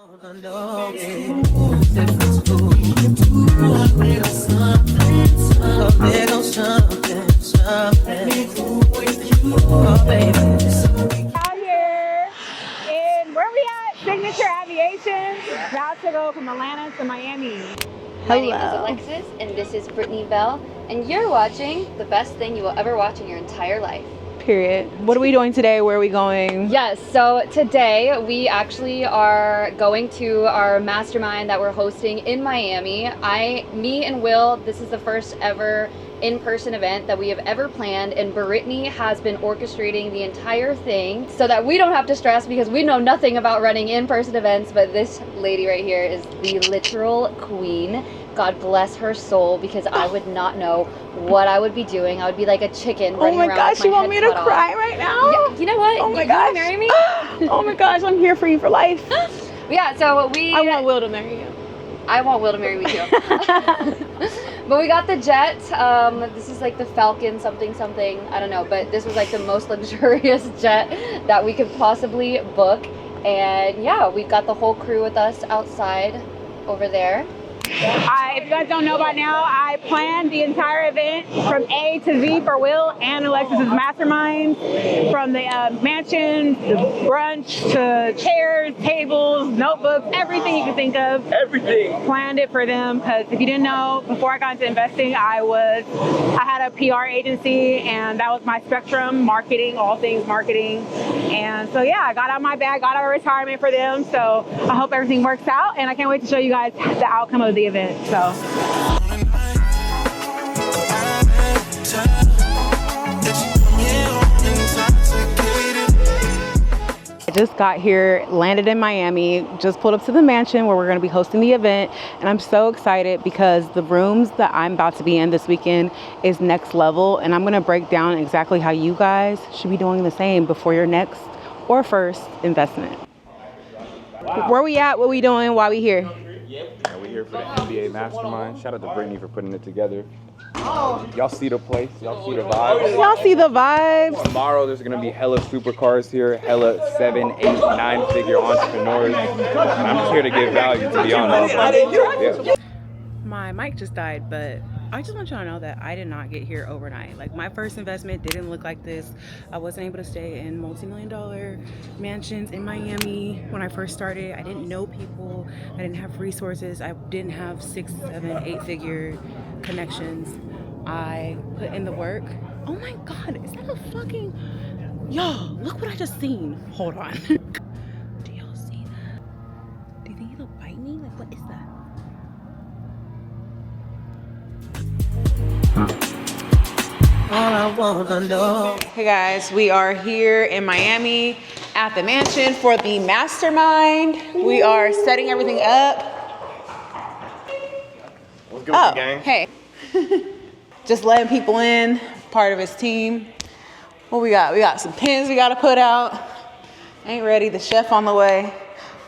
here in where we at? Signature Aviation. About to go from Atlanta to Miami. My name is Alexis, and this is Brittany Bell, and you're watching the best thing you will ever watch in your entire life. Period. What are we doing today? Where are we going? Yes, so today we actually are going to our mastermind that we're hosting in Miami. Me and Will, this is the first ever in-person event that we have ever planned, and Brittany has been orchestrating the entire thing so that we don't have to stress because we know nothing about running in-person events, but this lady right here is the literal queen. God bless her soul, because I would not know what I would be doing. I would be like a chicken running around. Oh my gosh, you want me to cry right now? Yeah, you know what? Oh my You gosh. wanna marry me? Oh my gosh, I'm here for you for life. Yeah, so I want Will to marry you. I want Will to marry me too. But we got the jet. This is like the Falcon something. I don't know, but this was like the most luxurious jet that we could possibly book. And yeah, we've got the whole crew with us outside over there. If you guys don't know by now, I planned the entire event from A to Z for Will and Alexis's mastermind. From the mansion, the brunch, to chairs, tables, notebooks, everything you can think of. Everything. Planned it for them, because if you didn't know, before I got into investing, I had a PR agency, and that was my spectrum, marketing, all things marketing. And so yeah, I got out my bag, got out of retirement for them. So I hope everything works out, and I can't wait to show you guys the outcome of the event. So I just got here, landed in Miami, just pulled up to the mansion where we're going to be hosting the event, and I'm so excited because the rooms that I'm about to be in this weekend is next level, and I'm going to break down exactly how you guys should be doing the same before your next or first investment. Wow. Where we at? What we doing? Why we here? We're here for the MBA Mastermind. Shout out to Brittany for putting it together. Y'all see the place, y'all see the vibes. Y'all see the vibes. Tomorrow there's gonna be hella supercars here, hella 7, 8, 9-figure entrepreneurs. And I'm just here to give value, to be honest. Yeah. My mic just died, but I just want y'all to know that I did not get here overnight. Like, my first investment didn't look like this. I wasn't able to stay in multi-million-dollar mansions in Miami when I first started. I didn't know people. I didn't have resources. I didn't have 6, 7, 8-figure connections. I put in the work. Oh my God, is that a fucking... Y'all, look what I just seen. Hold on. Do y'all see that? Do you think he'll bite me? Like, what is that? Hey guys, we are here in Miami at the mansion for the mastermind. We are setting everything up. What's good with the gang? Hey. Just letting people in, part of his team. What we got? We got some pins we gotta put out. Ain't ready, the chef on the way.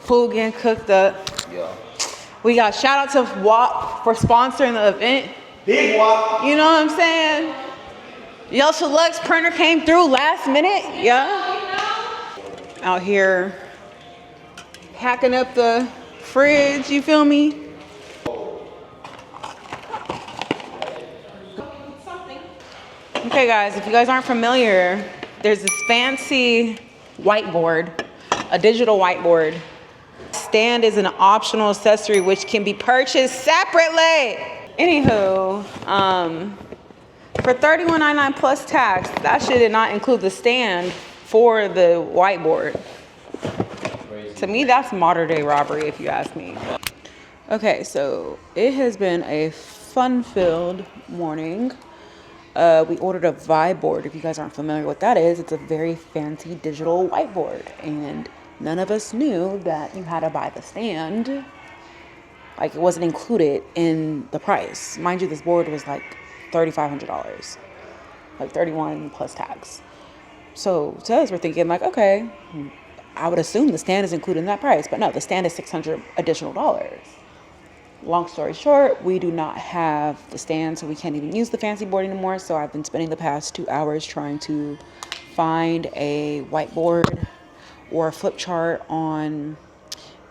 Food getting cooked up. Yeah. We got shout out to WYBE for sponsoring the event. Big WYBE. You know what I'm saying? Yo, Select's printer came through last minute, yeah. Out here hacking up the fridge, you feel me? Okay guys, if you guys aren't familiar, there's this fancy whiteboard, a digital whiteboard. Stand is an optional accessory which can be purchased separately. Anywho, for $31.99 plus tax, that shit did not include the stand for the whiteboard. To me, that's modern day robbery, if you ask me. Okay, so it has been a fun-filled morning. We ordered a VYBE. If you guys aren't familiar with what that is, it's a very fancy digital whiteboard. And none of us knew that you had to buy the stand. Like, it wasn't included in the price. Mind you, this board was like $3,500, like $31 plus tax. So to us, we're thinking like, okay, I would assume the stand is included in that price, but no, the stand is $600 additional dollars. Long story short, we do not have the stand, so we can't even use the fancy board anymore. So I've been spending the past 2 hours trying to find a whiteboard or a flip chart on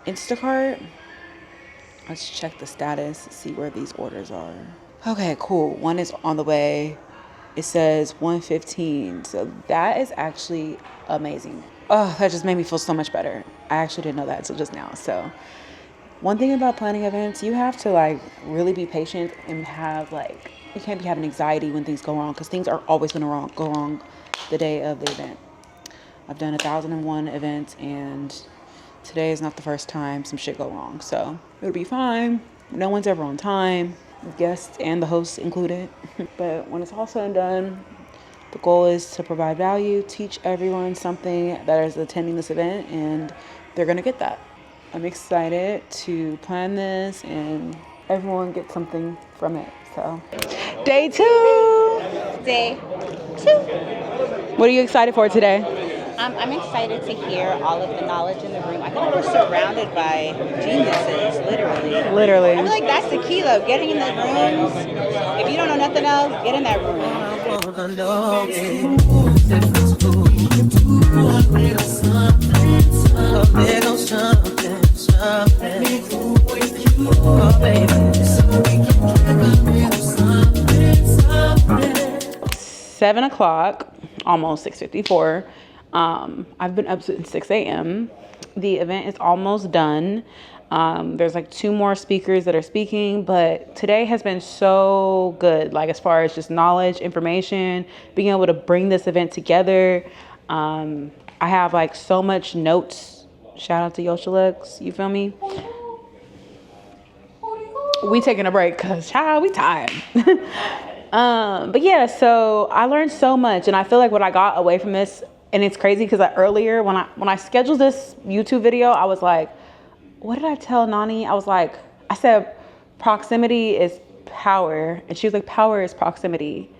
Instacart. Let's check the status, see where these orders are. Okay, cool. One is on the way. It says 1:15. So that is actually amazing. Oh, that just made me feel so much better. I actually didn't know that until just now. So one thing about planning events, you have to like really be patient and have like, you can't be having anxiety when things go wrong, because things are always gonna go wrong the day of the event. I've done 1,001 events, and today is not the first time some shit go wrong. So it'll be fine. No one's ever on time, guests and the hosts included. But when it's all said and done, the goal is to provide value, teach everyone something that is attending this event, and they're gonna get that. I'm excited to plan this and everyone get something from it. So day 2. Day 2. What are you excited for today? I'm excited to hear all of the knowledge in the room. I feel like we're surrounded by geniuses, literally. I feel like that's the key, though, getting in the rooms. If you don't know nothing else, get in that room. Seven o'clock, almost 6:54. I've been up since 6 a.m. The event is almost done. There's like 2 more speakers that are speaking, but today has been so good, like as far as just knowledge, information, being able to bring this event together. I have like so much notes. Shout out to Yoshalex, you feel me? We taking a break because child, we tired. But yeah, so I learned so much, and I feel like what I got away from this, and it's crazy because earlier when I scheduled this YouTube video, I was like, what did I tell Nani? I said proximity is power, and she was like, power is proximity.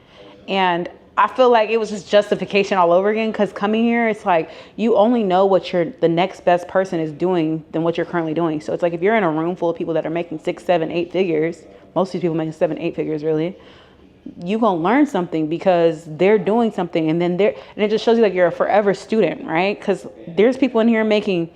And I feel like it was just justification all over again, because coming here, it's like you only know what the next best person is doing than what you're currently doing. So it's like if you're in a room full of people that are making 6, 7, 8 figures, most of these people making 7, 8 figures really, you gonna learn something because they're doing something, and then and it just shows you like you're a forever student, right? Because there's people in here making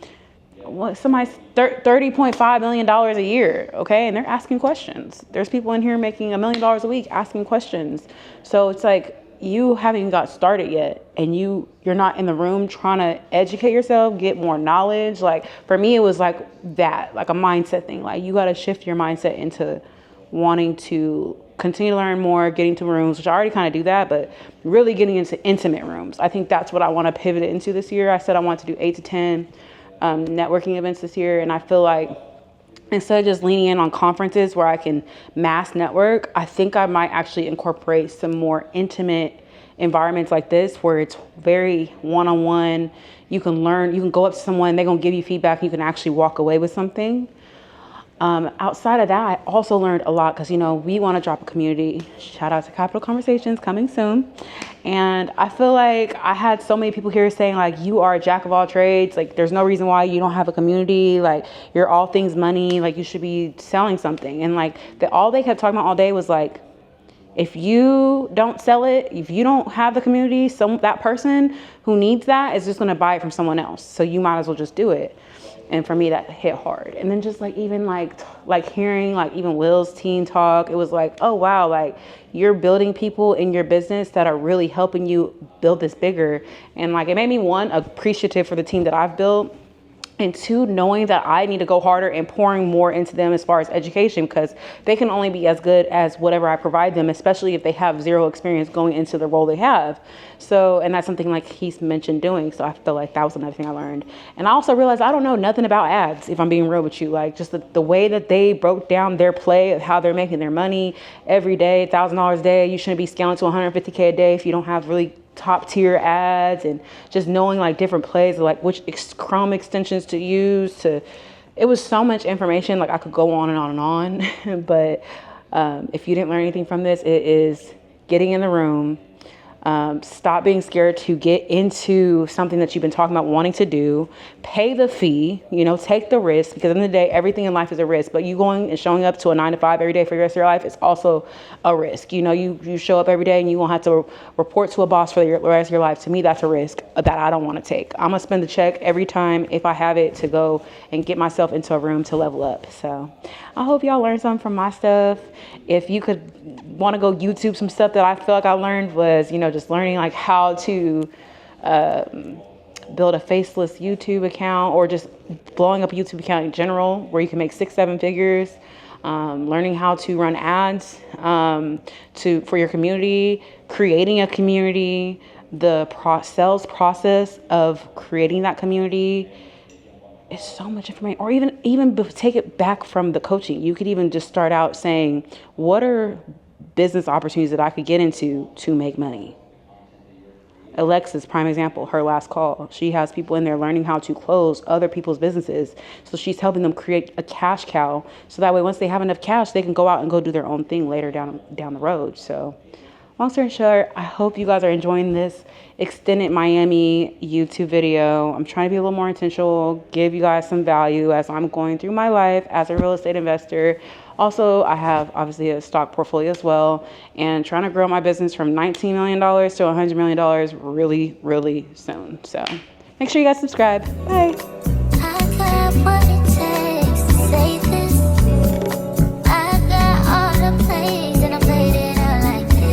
somebody's $30.5 million a year, okay, and they're asking questions. There's people in here making $1 million a week asking questions. So it's like you haven't even got started yet, and you're not in the room trying to educate yourself, get more knowledge. Like for me, it was like that, like a mindset thing. Like you got to shift your mindset into wanting to continue to learn more, getting to rooms, which I already kind of do that, but really getting into intimate rooms. I think that's what I want to pivot into this year. I said I want to do 8 to 10 networking events this year, and I feel like instead of just leaning in on conferences where I can mass network, I think I might actually incorporate some more intimate environments like this where it's very one-on-one. You can learn, you can go up to someone, they're going to give you feedback, and you can actually walk away with something. Outside of that, I also learned a lot because, we want to drop a community. Shout out to Capital Conversations coming soon. And I feel like I had so many people here saying like, you are a jack of all trades. Like there's no reason why you don't have a community. Like you're all things money. Like you should be selling something. And like all they kept talking about all day was like, if you don't sell it, if you don't have the community, that person who needs that is just going to buy it from someone else. So you might as well just do it. And for me, that hit hard. And then just like even like hearing like even Will's team talk, it was like, oh wow, like you're building people in your business that are really helping you build this bigger. And like it made me, 1, appreciative for the team that I've built, and 2, knowing that I need to go harder and pouring more into them as far as education, because they can only be as good as whatever I provide them, especially if they have 0 experience going into the role they have. So, and that's something like he's mentioned doing. So I feel like that was another thing I learned. And I also realized I don't know nothing about ads, if I'm being real with you. Like just the way that they broke down their play of how they're making their money every day, $1,000 a day. You shouldn't be scaling to $150K a day if you don't have really top tier ads, and just knowing like different plays, like which Chrome extensions to use. It was so much information, like I could go on and on and on. But if you didn't learn anything from this, it is getting in the room, Stop being scared to get into something that you've been talking about wanting to do. Pay the fee, take the risk, because at the end of the day, everything in life is a risk. But you going and showing up to a 9 to 5 every day for the rest of your life is also a risk. You show up every day and you won't have to report to a boss for the rest of your life. To me, that's a risk that I don't want to take. I'm gonna spend the check every time, if I have it, to go and get myself into a room to level up. So I hope y'all learned something from my stuff. If you could want to go YouTube some stuff that I feel like I learned was, just learning like how to build a faceless YouTube account, or just blowing up a YouTube account in general where you can make 6-7 figures. Learning how to run ads for your community, creating a community, the sales process of creating that community. It's so much information. Or even take it back from the coaching. You could even just start out saying, what are business opportunities that I could get into to make money? Alexis, prime example, her last call. She has people in there learning how to close other people's businesses. So she's helping them create a cash cow. So that way, once they have enough cash, they can go out and go do their own thing later down the road. So long story short, I hope you guys are enjoying this extended Miami YouTube video. I'm trying to be a little more intentional, give you guys some value as I'm going through my life as a real estate investor. Also, I have obviously a stock portfolio as well, and trying to grow my business from $19 million to $100 million really, really soon. So make sure you guys subscribe. Bye.